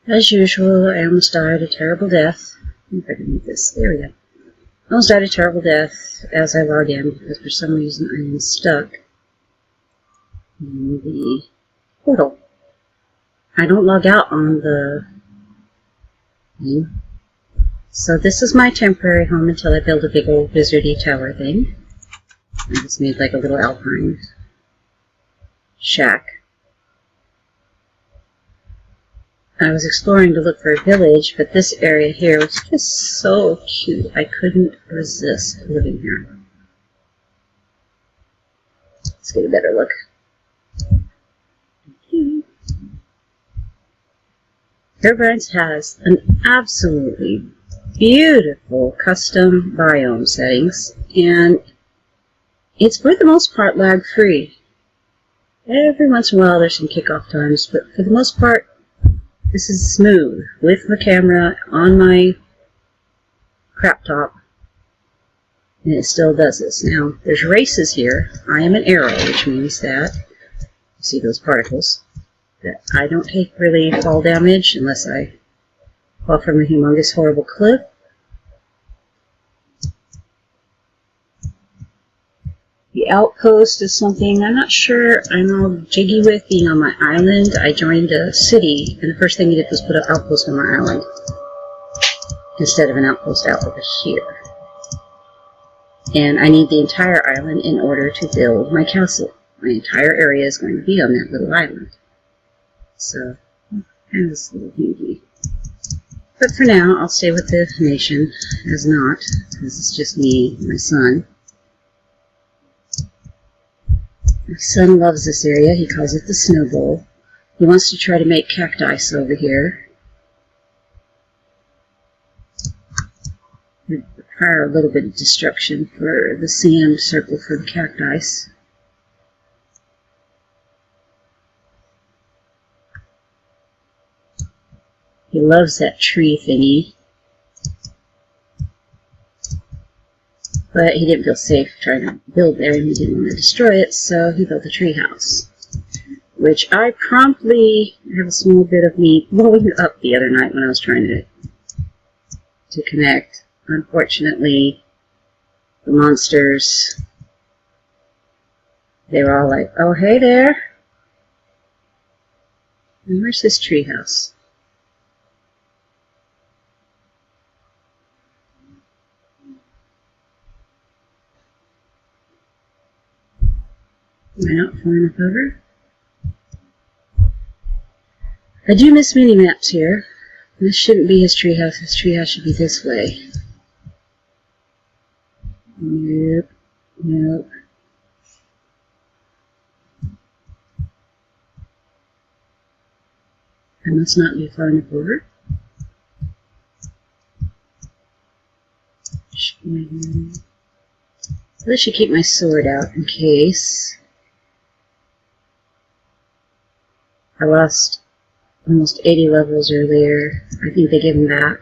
As usual, I almost died a terrible death. If I can move this, there we go. I almost died a terrible death as I logged in because for some reason I am stuck in the portal. I don't log out on the thing. So this is my temporary home until I build a big old wizardy tower thing. I just made like a little alpine shack. I was exploring to look for a village, but this area here was just so cute. I couldn't resist living here. Let's get a better look. Fairbanks has an absolutely beautiful custom biome settings, and it's for the most part lag free. Every once in a while there's some kickoff times, but for the most part this is smooth with the camera on my crap top, and it still does this. Now there's races here. I am an arrow, which means that you see those particles, that I don't take really fall damage unless I fall from a humongous horrible cliff. The outpost is something I'm not sure I'm all jiggy with being on my island. I joined a city, and the first thing you did was put an outpost on my island instead of an outpost out over here. And I need the entire island in order to build my castle. My entire area is going to be on that little island. So, kind of this little hinky. But for now, I'll stay with the nation as not, because it's just me and my son. My son loves this area. He calls it the Snow Bowl. He wants to try to make cacti over here. We require a little bit of destruction for the sand circle for the cacti. He loves that tree thingy. But he didn't feel safe trying to build there, and he didn't want to destroy it, so he built a tree house. Which I promptly have a small bit of me blowing up the other night when I was trying to connect. Unfortunately, the monsters, they were all like, oh, hey there. And where's this tree house? Am I not far enough over? I do miss mini-maps here. This shouldn't be his treehouse. His treehouse should be this way. Nope. Nope. I must not be far enough over. I should keep my sword out in case. I lost almost 80 levels earlier. I think they gave them back.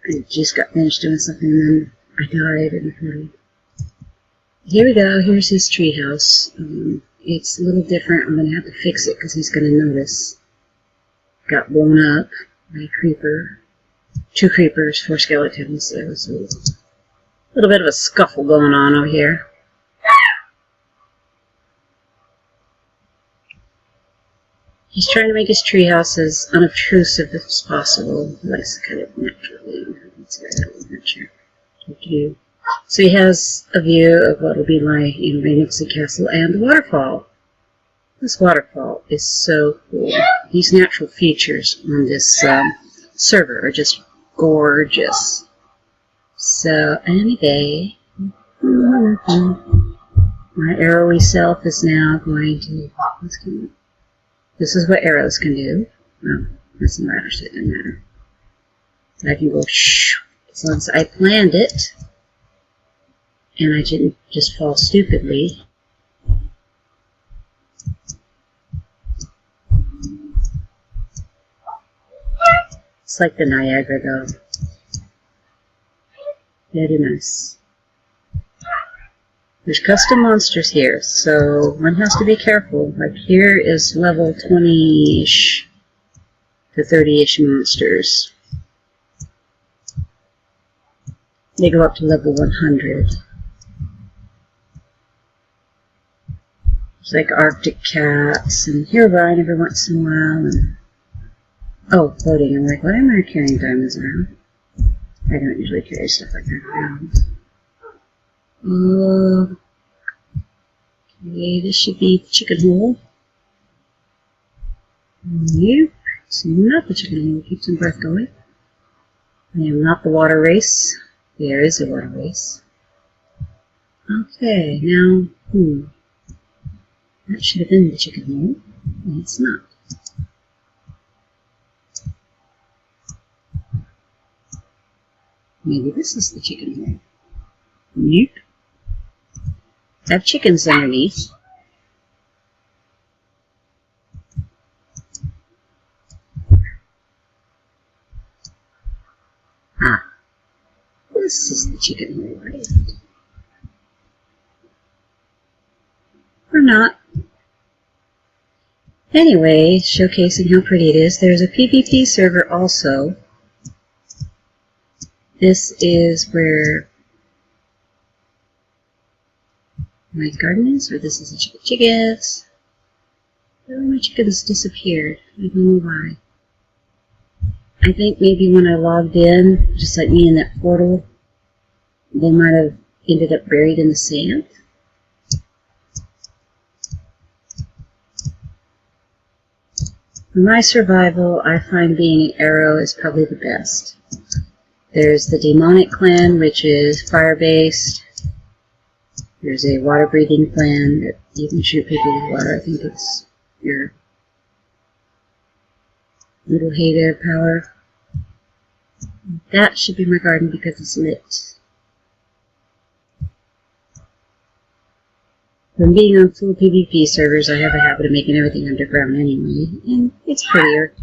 I just got finished doing something and then I died. And here we go. Here's his treehouse. It's a little different. I'm going to have to fix it because he's going to notice. Got blown up by a creeper. 2 creepers, 4 skeletons. There was a little bit of a scuffle going on over here. He's trying to make his treehouse as unobtrusive as possible. He likes to cut it naturally. So he has a view of what will be my Rainixie Castle and the waterfall. This waterfall is so cool. These natural features on this server are just gorgeous. So anyway, my arrowy self is now going to. This is what arrows can do. Oh, that's not matter, so it doesn't matter. I can go shh, as long as I planned it, and I didn't just fall stupidly. It's like the Niagara, though. Very nice. There's custom monsters here, so one has to be careful. Like here is level 20-ish to 30-ish monsters. They go up to level 100. It's like Arctic cats and Herobrine every once in a while. And oh, floating. I'm like, why am I carrying diamonds around? I don't usually carry stuff like that around. Okay, this should be the chicken hole. Nope, it's not the chicken hole. Keep some breath going. I am not the water race. There is a water race. Okay, now, that should have been the chicken hole. And it's not. Maybe this is the chicken hole. Nope. I have chickens underneath. Ah. This is the chicken hole, right? Or not. Anyway, showcasing how pretty it is, there's a PvP server also. This is where my garden is, or this is the chickens. Oh, my chickens disappeared. I don't know why. I think maybe when I logged in, just like me in that portal, they might have ended up buried in the sand. For my survival, I find being an arrow is probably the best. There's the demonic clan, which is fire-based. There's a water-breathing clan that you can shoot people with water. I think it's your little hater power. That should be my garden because it's lit. From being on full PvP servers, I have a habit of making everything underground anyway, and it's prettier.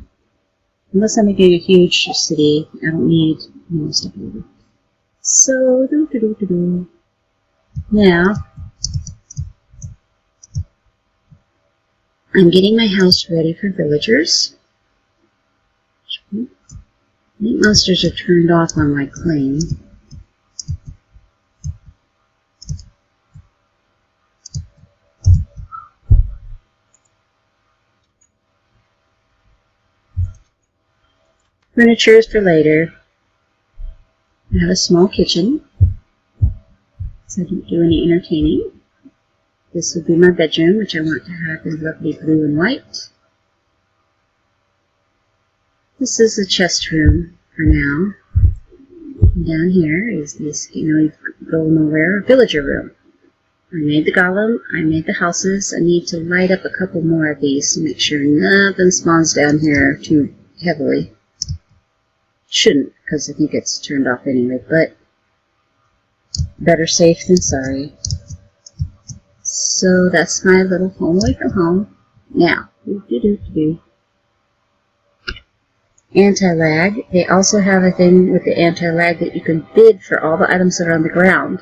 Unless I'm making a huge city, I don't need stuff over. So, now, I'm getting my house ready for villagers. I think monsters are turned off on my claim. Furniture is for later. I have a small kitchen, so I don't do any entertaining. This would be my bedroom, which I want to have in lovely blue and white. This is the chest room for now. And down here is this, you go nowhere, villager room. I made the golem, I made the houses. I need to light up a couple more of these to make sure nothing spawns down here too heavily. Shouldn't, because I think it's turned off anyway, but better safe than sorry. So that's my little home away from home. Now, anti-lag. They also have a thing with the anti-lag that you can bid for all the items that are on the ground.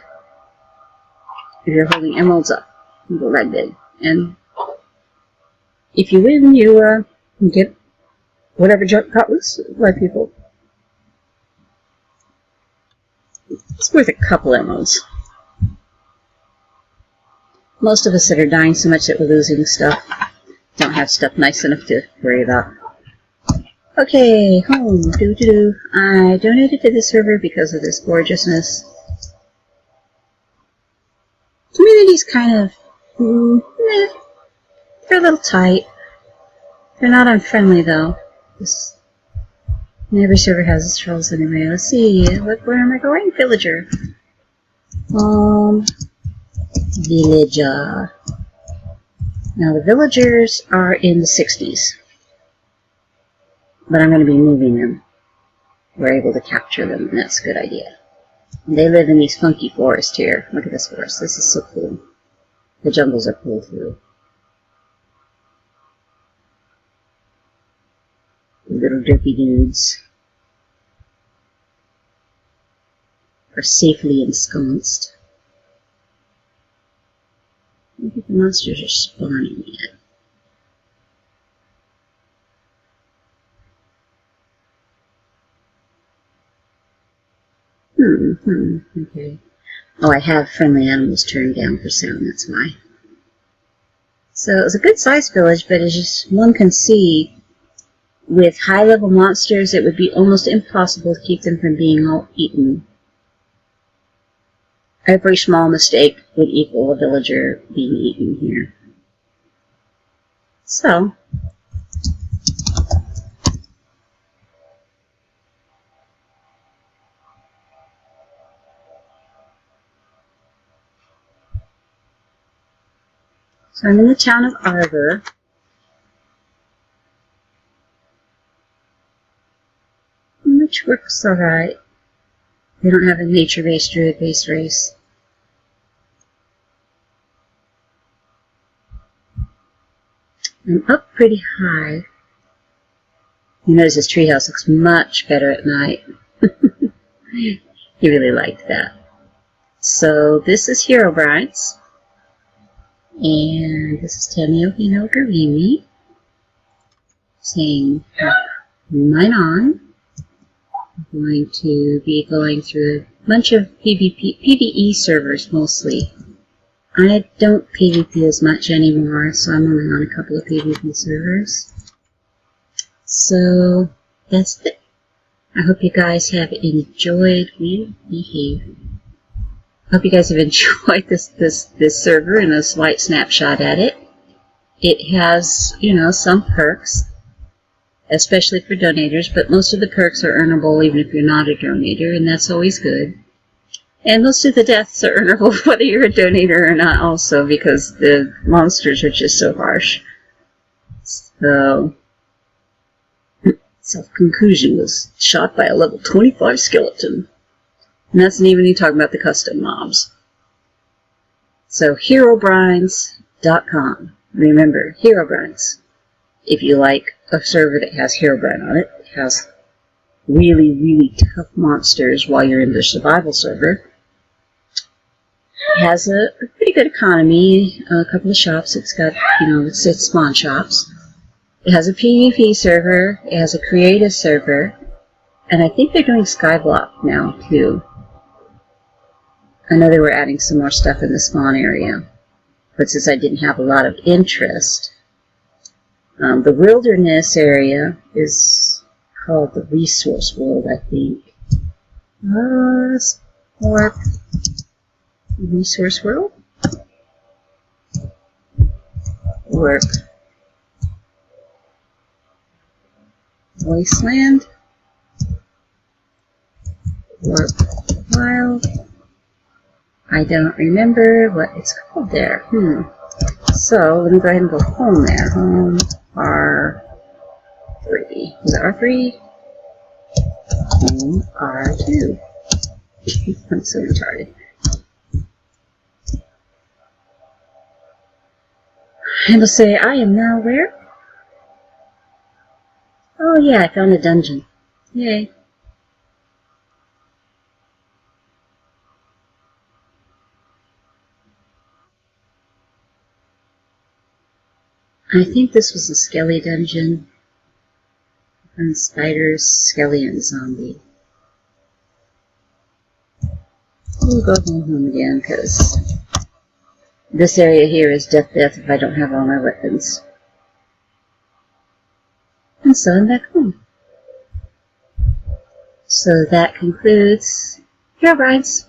If you're holding emeralds up, you go lag bid. And if you win, you get whatever junk got loose by people. It's worth a couple emeralds. Most of us that are dying so much that we're losing stuff don't have stuff nice enough to worry about. Okay, home. I donated to this server because of this gorgeousness. Community's kind of, they're a little tight. They're not unfriendly though. Every server has its trolls anyway. Let's see. Where am I going? Villager. Villager. Now the villagers are in the 60s. But I'm going to be moving them. We're able to capture them, and that's a good idea. And they live in these funky forests here. Look at this forest. This is so cool. The jungles are cool too. Little derpy dudes are safely ensconced. I think the monsters are spawning yet. Okay. Oh, I have friendly animals turned down for sound, that's why. So it was a good sized village, but as just one can see, with high level monsters, it would be almost impossible to keep them from being all eaten. Every small mistake would equal a villager being eaten here. So I'm in the town of Arbor. Which works alright. They don't have a nature-based, druid-based race. I'm up pretty high. You notice this treehouse looks much better at night. He really liked that. So this is Herobrine's. And this is Tamioki no Garimi saying, mine on. I'm going to be going through a bunch of PvE servers mostly. I don't PvP as much anymore, so I'm only on a couple of PvP servers. So that's it. I hope you guys have enjoyed. Hope you guys have enjoyed this server and a slight snapshot at it. It has, you know, some perks, especially for donators, but most of the perks are earnable even if you're not a donator, and that's always good. And most of the deaths are earnable whether you're a donator or not also, because the monsters are just so harsh. So, Self-Conclusion was shot by a level 25 skeleton. And that's not even talking about the custom mobs. So, Herobrines.com. Remember, Herobrines. If you like a server that has Herobrine on it, it has really, really tough monsters while you're in the survival server. It has a pretty good economy, a couple of shops. It's got, you know, it's spawn shops. It has a PvP server. It has a creative server. And I think they're doing Skyblock now, too. I know they were adding some more stuff in the spawn area. But since I didn't have a lot of interest, the wilderness area is called the Resource World, I think. Or Resource World? Work. Wasteland. Work. Wild. I don't remember what it's called there. So, let me go ahead and go home there. Home R3. Is it R3? Home R2. I'm so retarded. And we'll say, I am now where? Oh yeah, I found a dungeon. Yay. I think this was a Skelly dungeon. And spiders, Skelly, and zombie. We'll go home again, because this area here is death if I don't have all my weapons. And so I'm back home. So that concludes Herobrines.